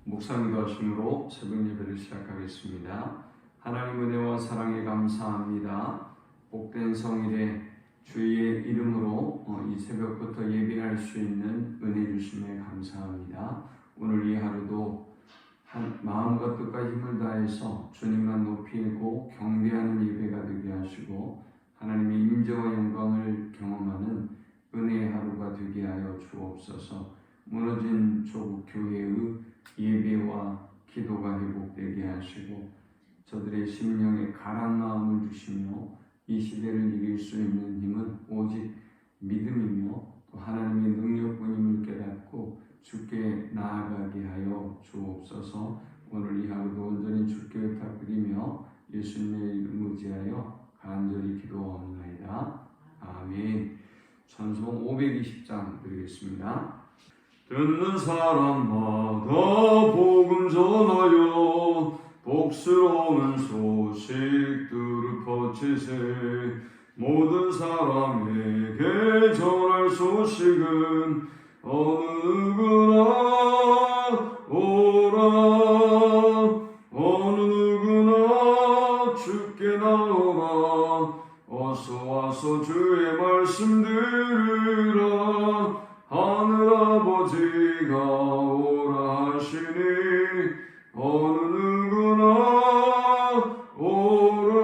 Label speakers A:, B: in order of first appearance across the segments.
A: 묵상 기도하심으로 새벽 예배를 시작하겠습니다. 하나님 은혜와 사랑에 감사합니다. 복된 성일에 주의 이름으로 이 새벽부터 예배할 수 있는 은혜 주심에 감사합니다. 오늘 이 하루도 마음과 뜻과 힘을 다해서 주님만 높이고 경배하는 예배가 되게 하시고 하나님의 임재와 영광을 경험하는 은혜의 하루가 되게 하여 주옵소서. 무너진 조국 교회의 예배와 기도가 회복되게 하시고 저들의 심령에 강한 마음을 주시며 이 시대를 이길 수 있는 힘은 오직 믿음이며 또 하나님의 능력뿐임을 깨닫고 주께 나아가게 하여 주옵소서. 오늘 이 하루도 온전히 주께 부탁드리며 예수님의 이름 의지하여 간절히 기도하옵나이다. 아멘. 찬송 520장 드리겠습니다. 듣는 사람마다 복음 전하여 복스러운 소식들을 퍼치세. 모든 사람에게 전할 소식은 어느 누구나 오라. 어느 누구나 주께 나오라. 어서 와서 주의 말씀 들으라. 하늘아버지가 오라 하시니 어느 누구나 오라.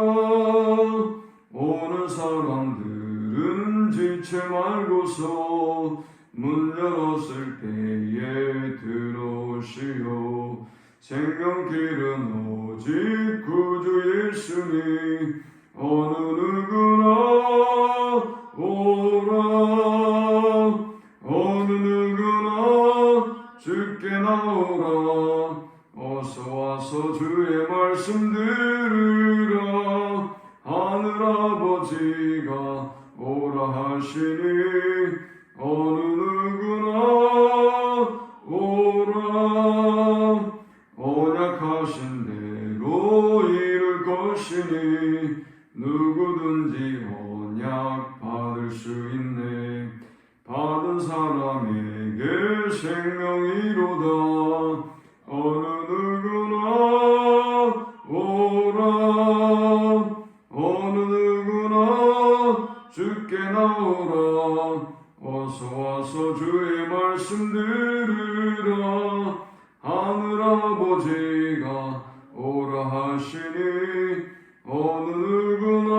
A: 오는 사람들은 지체 말고서 문 열었을 때에 들어오시오. 생명길은 오직 구주 예수니 어느 누구나 오라. 어느 누구나 주께 나오라. 어서 와서 주의 말씀 들으라. 하늘아버지가 오라 하시니 어느 누구나 오라. 언약하신 대로 이룰 것이니 누구든지 언약 받을 수 있네. 받은 사람에게 생명이로다. 어느 누구나 오라. 어느 누구나 주께 나오라. 어서 와서 주의 말씀 들으라. 하늘아버지가 오라 하시니 어느 누구나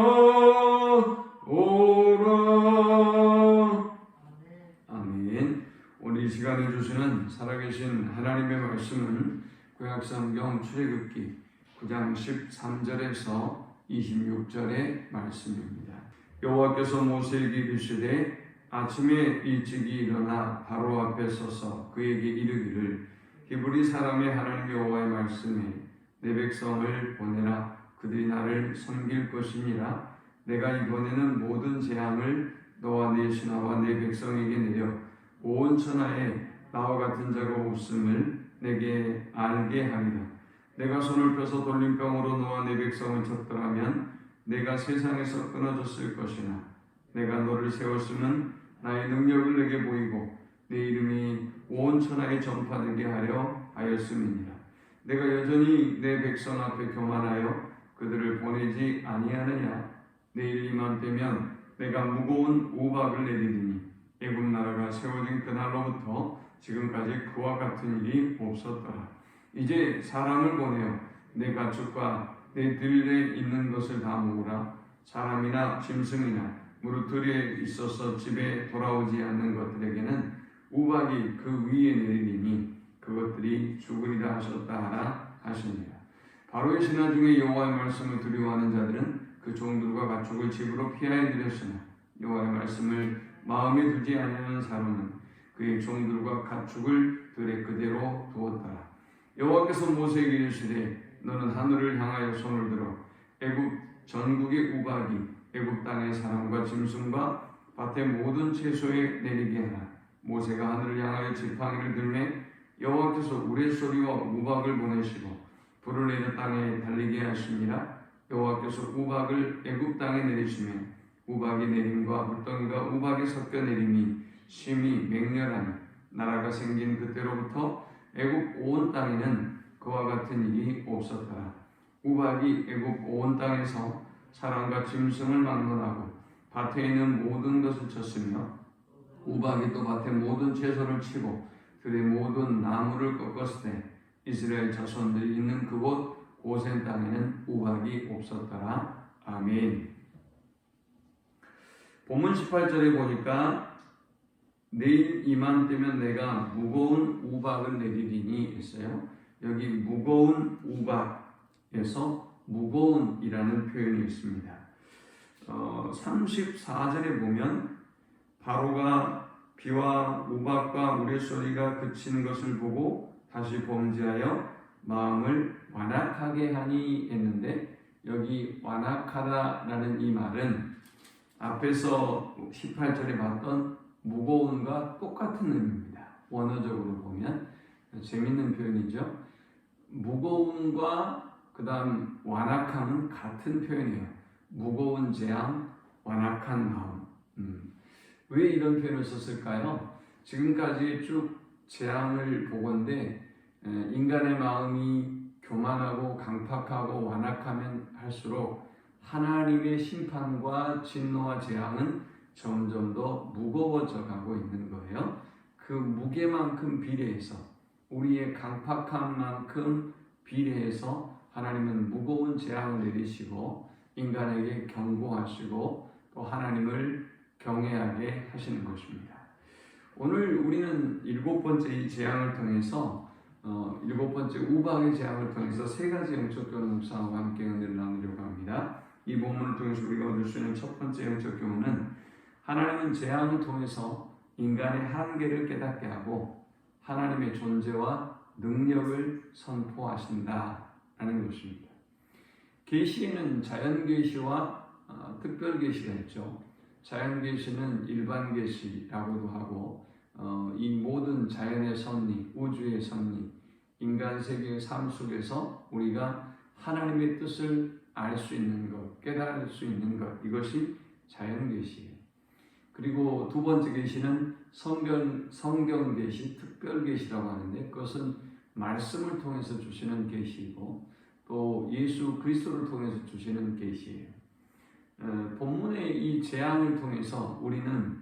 A: 오라. 아멘. 오늘 이 시간에 주시는 살아계신 하나님의 말씀은 구약성경 출애굽기 9장 13절에서 26절의 말씀입니다. 여호와께서 모세에게 이르시되 아침에 일찍이 일어나 바로 앞에 서서 그에게 이르기를 히브리 사람의 하나님 여호와의 말씀에 내 백성을 보내라. 그들이 나를 섬길 것이니라. 내가 이번에는 모든 재앙을 너와 내 신하와 내 백성에게 내려 온 천하에 나와 같은 자가 없음을 내게 알게 하리라. 내가 손을 펴서 돌림병으로 너와 내 백성을 쳤더라면 내가 세상에서 끊어졌을 것이나 내가 너를 세웠으면 나의 능력을 내게 보이고 내 이름이 온 천하에 전파되게 하려 하였음이니라. 내가 여전히 내 백성 앞에 교만하여 그들을 보내지 아니하느냐. 내일 이맘때면 내가 무거운 우박을 내리리니 애굽 나라가 세워진 그날로부터 지금까지 그와 같은 일이 없었더라. 이제 사람을 보내어 내 가축과 내 들에 있는 것을 다 모으라. 사람이나 짐승이나 무릇 들에 있어서 집에 돌아오지 않는 것들에게는 우박이 그 위에 내리리니 그것들이 죽으리라 하셨다 하라 하시니라. 바로의 신하 중에 여호와의 말씀을 두려워하는 자들은 그 종들과 가축을 집으로 피하여 들였으나 여호와의 말씀을 마음에 두지 아니하는 사람은 그의 종들과 가축을 들에 그대로 두었더라. 여호와께서 모세에게 이르시되 너는 하늘을 향하여 손을 들어 애굽 전국의 우박이 애굽 땅의 사람과 짐승과 밭의 모든 채소에 내리게 하라. 모세가 하늘을 향하여 지팡이를 들매 여호와께서 우레소리와 우박을 보내시고 불을 내려 땅에 달리게 하시니라. 여호와께서 우박을 애굽 땅에 내리시며 우박이 내림과 불덩이가 우박이 섞여 내림이 심히 맹렬하니 나라가 생긴 그때로부터 애굽 온 땅에는 그와 같은 일이 없었더라. 우박이 애굽 온 땅에서 사람과 짐승을 막론하고 밭에 있는 모든 것을 쳤으며 우박이 또 밭의 모든 채소를 치고 들의 모든 나무를 꺾었을 때 이스라엘 자손들이 있는 그곳 고센 땅에는 우박이 없었더라. 아멘. 본문 18절에 보니까 내일 이맘때면 내가 무거운 우박을 내리리니 했어요. 여기 무거운 우박에서 무거운이라는 표현이 있습니다. 34절에 보면 바로가 비와 우박과 우레소리가 그친 것을 보고 다시 범죄하여 마음을 완악하게 하니 했는데, 여기 완악하다라는 이 말은 앞에서 18절에 봤던 무거움과 똑같은 의미입니다. 원어적으로 보면 재밌는 표현이죠. 무거움과 그 다음 완악함은 같은 표현이에요. 무거운 재앙, 완악한 마음. 왜 이런 표현을 썼을까요? 지금까지 쭉 재앙을 보건대 인간의 마음이 교만하고 강팍하고 완악하면 할수록 하나님의 심판과 진노와 재앙은 점점 더 무거워져 가고 있는 거예요. 그 무게만큼 비례해서, 우리의 강팍함만큼 비례해서 하나님은 무거운 재앙을 내리시고 인간에게 경고하시고 또 하나님을 경외하게 하시는 것입니다. 오늘 우리는 7번째 이 재앙을 통해서 7번째 우박의 재앙을 통해서 3가지 영적 교훈 묵상과 함께 은혜를 나누려고 합니다. 이 본문을 통해서 우리가 얻을 수 있는 첫 번째 영적 교훈은 하나님은 재앙을 통해서 인간의 한계를 깨닫게 하고 하나님의 존재와 능력을 선포하신다라는 것입니다. 계시에는 자연계시와 특별계시가 있죠. 자연계시는 일반계시라고도 하고 이 모든 자연의 섭리, 우주의 섭리, 인간 세계의 삶 속에서 우리가 하나님의 뜻을 알 수 있는 것, 깨달을 수 있는 것, 이것이 자연계시예요. 그리고 두 번째 계시는 성경계시, 특별계시라고 하는데, 그것은 말씀을 통해서 주시는 계시이고 또 예수 그리스도를 통해서 주시는 계시예요. 본문의 이 재앙을 통해서 우리는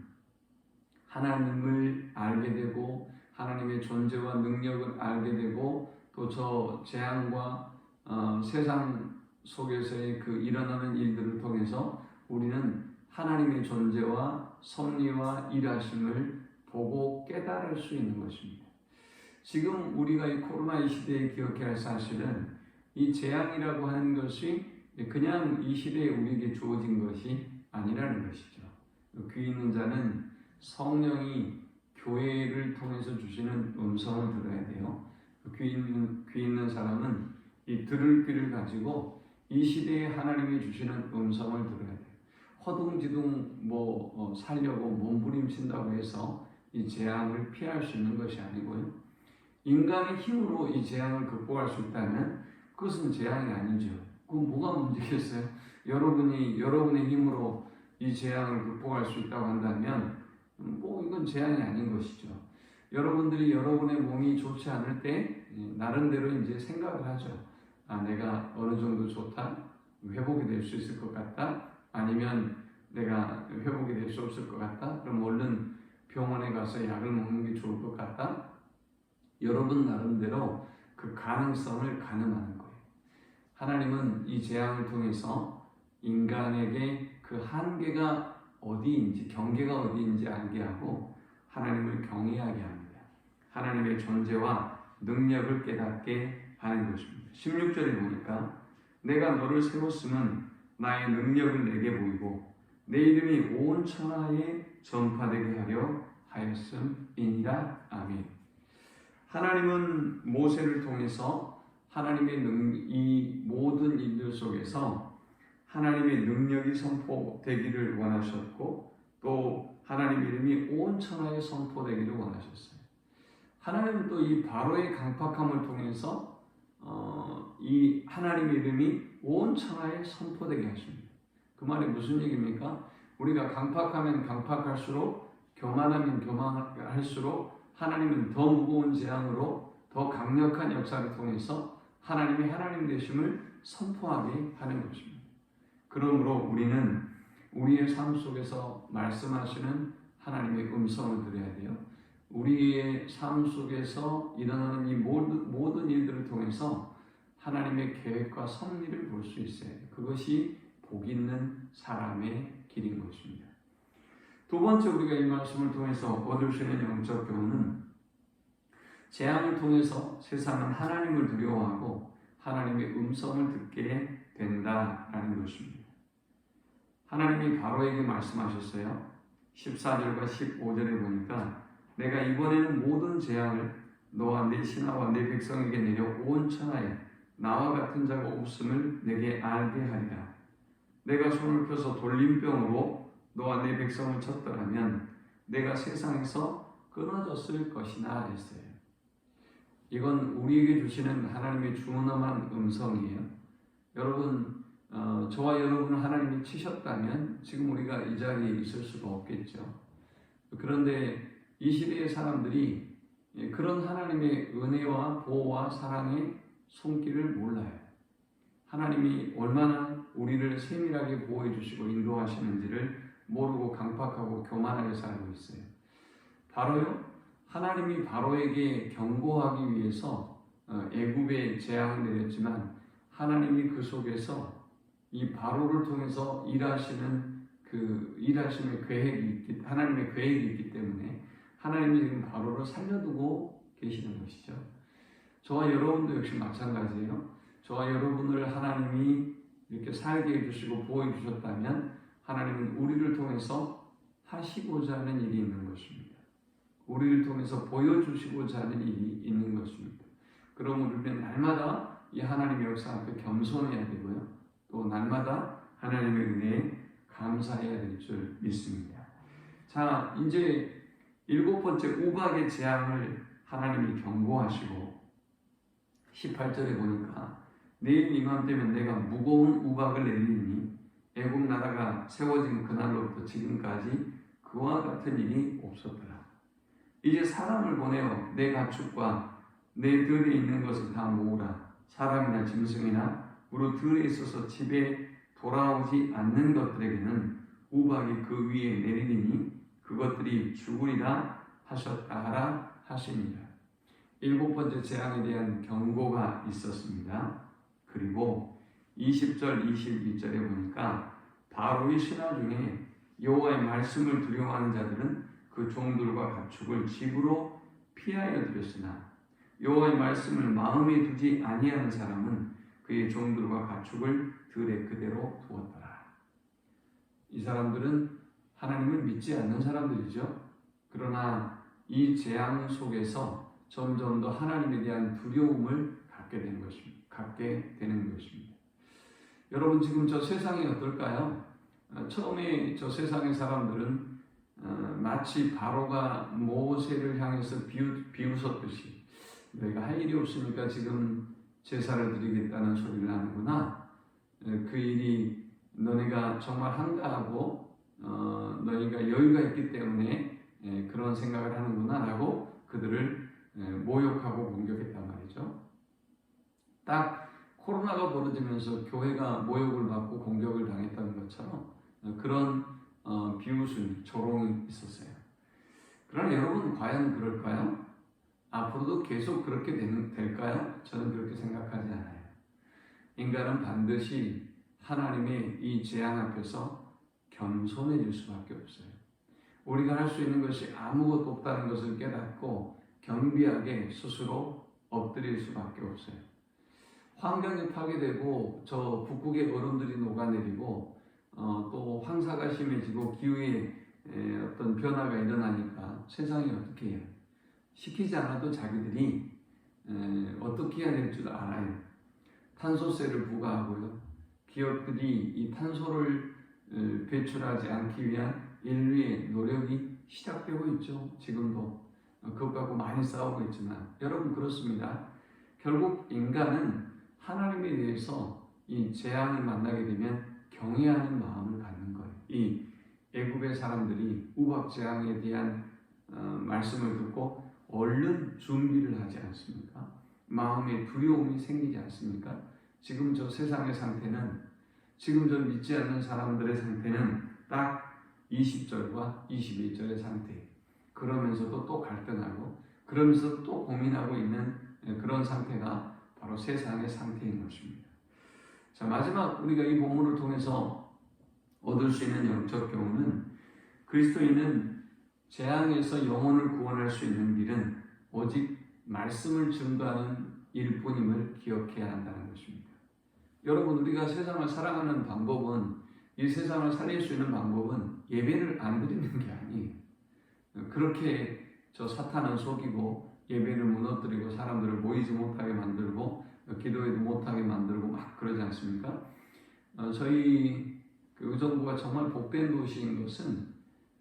A: 하나님을 알게 되고 하나님의 존재와 능력을 알게 되고 또 저 재앙과 세상 속에서의 그 일어나는 일들을 통해서 우리는 하나님의 존재와 섭리와 일하심을 보고 깨달을 수 있는 것입니다. 지금 우리가 이 코로나 이 시대에 기억해야 할 사실은 이 재앙이라고 하는 것이 그냥 이 시대에 우리에게 주어진 것이 아니라는 것이죠. 귀 있는 자는 성령이 교회를 통해서 주시는 음성을 들어야 돼요. 귀 있는 사람은 이 들을 귀를 가지고 이 시대에 하나님이 주시는 음성을 들어야 돼요. 허둥지둥 살려고 몸부림친다고 해서 이 재앙을 피할 수 있는 것이 아니고요. 인간의 힘으로 이 재앙을 극복할 수 있다면 그것은 재앙이 아니죠. 그럼 뭐가 문제겠어요? 여러분의 힘으로 이 재앙을 극복할 수 있다고 한다면 이건 재앙이 아닌 것이죠. 여러분들이 여러분의 몸이 좋지 않을 때 나름대로 이제 생각을 하죠. 내가 어느 정도 좋다, 회복이 될 수 있을 것 같다, 아니면 내가 회복이 될 수 없을 것 같다, 그럼 얼른 병원에 가서 약을 먹는 게 좋을 것 같다. 여러분 나름대로 그 가능성을 가늠하는 거예요. 하나님은 이 재앙을 통해서 인간에게 그 한계가 어디인지, 경계가 어디인지 알게 하고 하나님을 경외하게 합니다. 하나님의 존재와 능력을 깨닫게 하는 것입니다. 16절에 보니까 내가 너를 세웠으면 나의 능력을 내게 보이고 내 이름이 온 천하에 전파되게 하려 하였음이니라. 아멘. 하나님은 모세를 통해서 하나님의 이 모든 일들 속에서 하나님의 능력이 선포되기를 원하셨고 또 하나님 이름이 온 천하에 선포되기를 원하셨어요. 하나님은 또 이 바로의 강팍함을 통해서 이 하나님의 이름이 온 천하에 선포되게 하십니다. 그 말이 무슨 얘기입니까? 우리가 강팍하면 강팍할수록, 교만하면 교만할수록 하나님은 더 무거운 재앙으로 더 강력한 역사를 통해서 하나님이 하나님 되심을 선포하게 하는 것입니다. 그러므로 우리는 우리의 삶 속에서 말씀하시는 하나님의 음성을 들어야 돼요. 우리의 삶 속에서 일어나는 이 모든 일들을 통해서 하나님의 계획과 섭리를 볼 수 있어요. 그것이 복 있는 사람의 길인 것입니다. 두 번째 우리가 이 말씀을 통해서 얻을 수 있는 영적 교훈은 재앙을 통해서 세상은 하나님을 두려워하고 하나님의 음성을 듣게 된다라는 것입니다. 하나님이 바로에게 말씀하셨어요. 14절과 15절에 보니까 내가 이번에는 모든 재앙을 너와 내 신하와 내 백성에게 내려 온 천하에 나와 같은 자가 없음을 내게 알게 하리라. 내가 손을 펴서 돌림병으로 너와 내 백성을 쳤더라면 내가 세상에서 끊어졌을 것이나 했어요. 이건 우리에게 주시는 하나님의 준엄한 음성이에요. 여러분, 저와 여러분을 하나님이 치셨다면 지금 우리가 이 자리에 있을 수가 없겠죠. 그런데 이 시대의 사람들이 그런 하나님의 은혜와 보호와 사랑의 손길을 몰라요. 하나님이 얼마나 우리를 세밀하게 보호해 주시고 인도하시는지를 모르고 강팍하고 교만하게 살고 있어요. 바로요, 하나님이 바로에게 경고하기 위해서 애굽에 재앙을 내렸지만 하나님이 그 속에서 이 바로를 통해서 일하시는 그 일하심의 계획이 하나님의 계획이 있기 때문에 하나님이 지금 바로를 살려두고 계시는 것이죠. 저와 여러분도 역시 마찬가지예요. 저와 여러분을 하나님이 이렇게 살게 해주시고 보호해 주셨다면 하나님은 우리를 통해서 하시고자 하는 일이 있는 것입니다. 우리를 통해서 보여주시고자 하는 일이 있는 것입니다. 그럼 우리는 날마다 이 하나님의 역사 앞에 겸손해야 되고요. 또 날마다 하나님의 은혜에 감사해야 될 줄 믿습니다. 자, 이제 7번째 우박의 재앙을 하나님이 경고하시고 18절에 보니까 내일 이맘때면 내가 무거운 우박을 내리니 애굽 나라가 세워진 그날로부터 지금까지 그와 같은 일이 없었더라. 이제 사람을 보내어 내 가축과 내 들에 있는 것을 다 모으라. 사람이나 짐승이나 무릇 들에 있어서 집에 돌아오지 않는 것들에게는 우박이 그 위에 내리니 그것들이 죽으리라 하셨다 하라 하십니다. 7번째 재앙에 대한 경고가 있었습니다. 그리고 20절, 21절에 보니까 바로의 신하 중에 여호와의 말씀을 두려워하는 자들은 그 종들과 가축을 집으로 피하여 들였으나 여호와의 말씀을 마음에 두지 아니하는 사람은 그의 종들과 가축을 들에 그대로 두었더라. 이 사람들은 하나님을 믿지 않는 사람들이죠. 그러나 이 재앙 속에서 점점 더 하나님에 대한 두려움을 갖게 되는 것입니다. 여러분, 지금 저 세상이 어떨까요? 처음에 저 세상의 사람들은 마치 바로가 모세를 향해서 비웃었듯이 너희가 할 일이 없으니까 지금 제사를 드리겠다는 소리를 하는구나. 그 일이 너네가 정말 한가하고 너희가 여유가 있기 때문에 그런 생각을 하는구나 라고 그들을 모욕하고 공격했단 말이죠. 딱 코로나가 벌어지면서 교회가 모욕을 받고 공격을 당했다는 것처럼 그런 비웃음, 조롱이 있었어요. 그러나 여러분, 과연 그럴까요? 앞으로도 계속 그렇게 될까요? 저는 그렇게 생각하지 않아요. 인간은 반드시 하나님의 이 재앙 앞에서 겸손해질 수밖에 없어요. 우리가 할 수 있는 것이 아무것도 없다는 것을 깨닫고 겸비하게 스스로 엎드릴 수밖에 없어요. 환경이 파괴되고 저 북극의 얼음들이 녹아내리고 또 황사가 심해지고 기후에 어떤 변화가 일어나니까 세상이 어떻게 해요? 시키지 않아도 자기들이 어떻게 해야 될 줄 알아요. 탄소세를 부과하고요. 기업들이 이 탄소를 배출하지 않기 위한 인류의 노력이 시작되고 있죠. 지금도 그것 갖고 많이 싸우고 있지만 여러분, 그렇습니다. 결국 인간은 하나님에 대해서 이 재앙을 만나게 되면 경외하는 마음을 갖는 거예요. 이 애굽의 사람들이 우박 재앙에 대한 말씀을 듣고 얼른 준비를 하지 않습니까? 마음에 두려움이 생기지 않습니까? 지금 저 세상의 상태는, 지금 저 믿지 않는 사람들의 상태는 딱 20절과 21절의 상태. 그러면서도 또 갈등하고, 그러면서 또 고민하고 있는 그런 상태가 바로 세상의 상태인 것입니다. 자, 마지막 우리가 이 본문을 통해서 얻을 수 있는 영적 교훈은, 그리스도인은 재앙에서 영혼을 구원할 수 있는 길은 오직 말씀을 증거하는 일뿐임을 기억해야 한다는 것입니다. 여러분, 우리가 세상을 살아가는 방법은, 이 세상을 살릴 수 있는 방법은 예배를 안 드리는 게 아니에요. 그렇게 저 사탄은 속이고 예배를 무너뜨리고 사람들을 모이지 못하게 만들고 기도해도 못하게 만들고 막 그러지 않습니까? 저희 그 의정부가 정말 복된 도시인 것은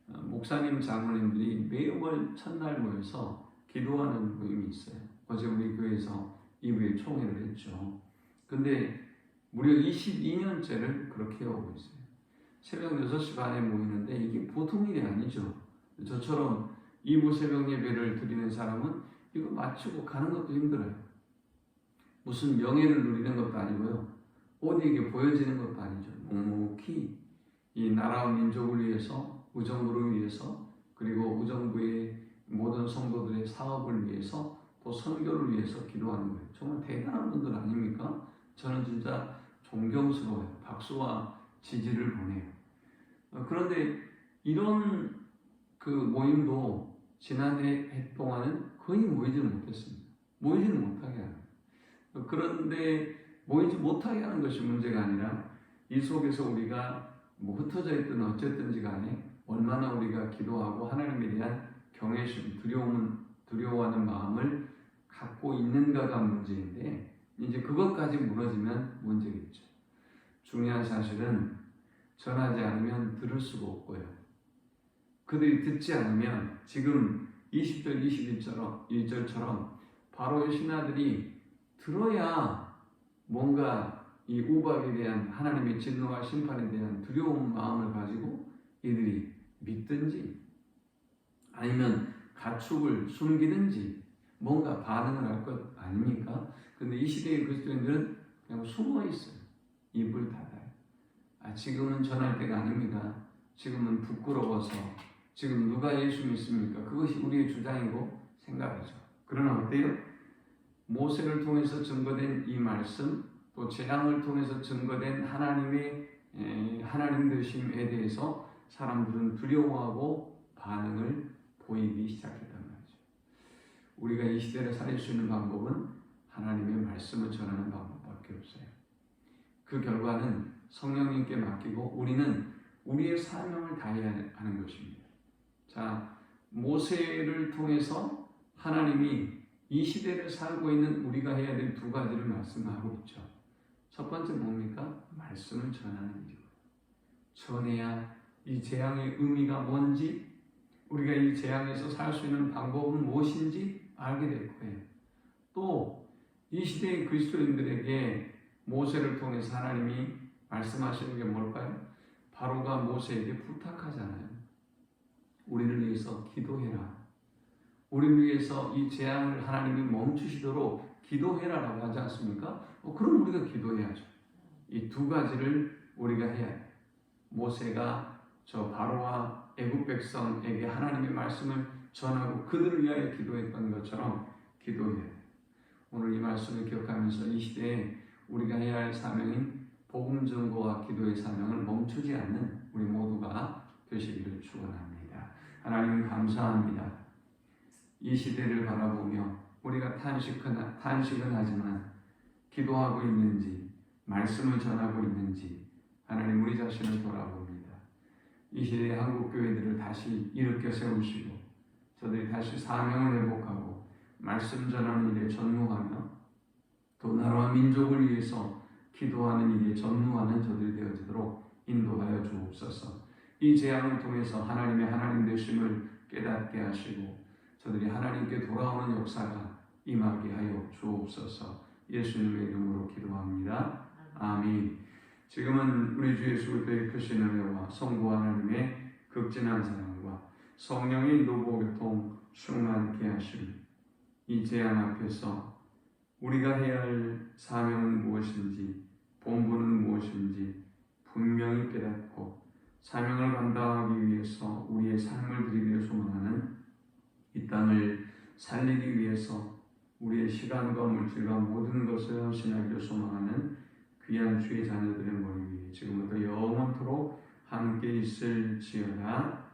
A: 목사님, 장로님들이 매월 첫날 모여서 기도하는 모임이 있어요. 어제 우리 교회에서 이후에 총회를 했죠. 근데 무려 22년째를 그렇게 해오고 있어요. 새벽 6시 반에 모이는데 이게 보통 일이 아니죠. 저처럼 2부 새벽 예배를 드리는 사람은 이거 마치고 가는 것도 힘들어요. 무슨 명예를 누리는 것도 아니고요. 어디에게 보여지는 것도 아니죠. 묵묵히 이 나라와 민족을 위해서, 의정부를 위해서, 그리고 의정부의 모든 성도들의 사업을 위해서, 또 선교를 위해서 기도하는 거예요. 정말 대단한 분들 아닙니까? 저는 진짜 존경스러워요. 박수와 지지를 보내요. 그런데 이런 그 모임도 지난해 해 동안은 거의 모이지는 못했습니다. 모이지는 못하게 하는. 그런데 모이지 못하게 하는 것이 문제가 아니라 이 속에서 우리가 뭐 흩어져 있든 어쨌든지 간에 얼마나 우리가 기도하고 하나님에 대한 경외심, 두려워하는 마음을 갖고 있는가가 문제인데, 이제 그것까지 무너지면 문제겠죠. 중요한 사실은 전하지 않으면 들을 수가 없고요. 그들이 듣지 않으면 지금 20절, 21절처럼 바로의 신하들이 들어야 뭔가 이 우박에 대한 하나님의 진노와 심판에 대한 두려운 마음을 가지고 이들이 믿든지 아니면 가축을 숨기든지 뭔가 반응을 할 것 아닙니까? 근데 이 시대의 그리스도인들은 그냥 숨어 있어요. 입을 닫아요. 지금은 전할 때가 아닙니다. 지금은 부끄러워서, 지금 누가 예수 믿습니까? 그것이 우리의 주장이고 생각이죠. 그러나 어때요? 모세를 통해서 증거된 이 말씀, 또 재앙을 통해서 증거된 하나님의 하나님 되심에 대해서 사람들은 두려워하고 반응을 보이기 시작했단 말이죠. 우리가 이 시대를 살릴 수 있는 방법은 하나님의 말씀을 전하는 방법밖에 없어요. 그 결과는 성령님께 맡기고 우리는 우리의 사명을 다해야 하는 것입니다. 자, 모세를 통해서 하나님이 이 시대를 살고 있는 우리가 해야 될 두 가지를 말씀하고 있죠. 첫 번째 뭡니까? 말씀을 전하는 일이고, 전해야 이 재앙의 의미가 뭔지, 우리가 이 재앙에서 살 수 있는 방법은 무엇인지 알게 될 거예요. 또 이 시대의 그리스도인들에게 모세를 통해서 하나님이 말씀하시는 게 뭘까요? 바로가 모세에게 부탁하잖아요. 우리를 위해서 기도해라. 우리를 위해서 이 재앙을 하나님이 멈추시도록 기도해라라고 하지 않습니까? 그럼 우리가 기도해야죠. 이 두 가지를 우리가 해야 해요. 모세가 저 바로와 애굽 백성에게 하나님의 말씀을 전하고 그들을 위하여 기도했던 것처럼 기도해야 해요. 오늘 이 말씀을 기억하면서 이 시대에 우리가 해야 할 사명인 복음 전거와 기도의 사명을 멈추지 않는 우리 모두가 되시기를 축원합니다. 하나님 감사합니다. 이 시대를 바라보며 우리가 탄식은 하지만 기도하고 있는지 말씀을 전하고 있는지 하나님 우리 자신을 돌아봅니다. 이 시대의 한국 교회들을 다시 일으켜 세우시고 저들이 다시 사명을 회복하고 말씀 전하는 일에 전무하며 또 나라와 민족을 위해서 기도하는 일에 전무하는 저들이 되어지도록 인도하여 주옵소서. 이 재앙을 통해서 하나님의 하나님 되심을 깨닫게 하시고 저들이 하나님께 돌아오는 역사가 임하게 하여 주옵소서. 예수님의 이름으로 기도합니다. 아멘. 지금은 우리 주 예수 그리스도의 크신 은혜와 성부 하나님의 극진한 사랑과 성령의 인도보 교통 충만케 하시니 이 재앙 앞에서 우리가 해야 할 사명은 무엇인지 본분은 무엇인지 분명히 깨닫고 사명을 감당하기 위해서 우리의 삶을 드리기를 소망하는 이 땅을 살리기 위해서 우리의 시간과 물질과 모든 것을 헌신하기를 소망하는 귀한 주의 자녀들의 머리 위에 지금부터 영원토록 함께 있을지어다.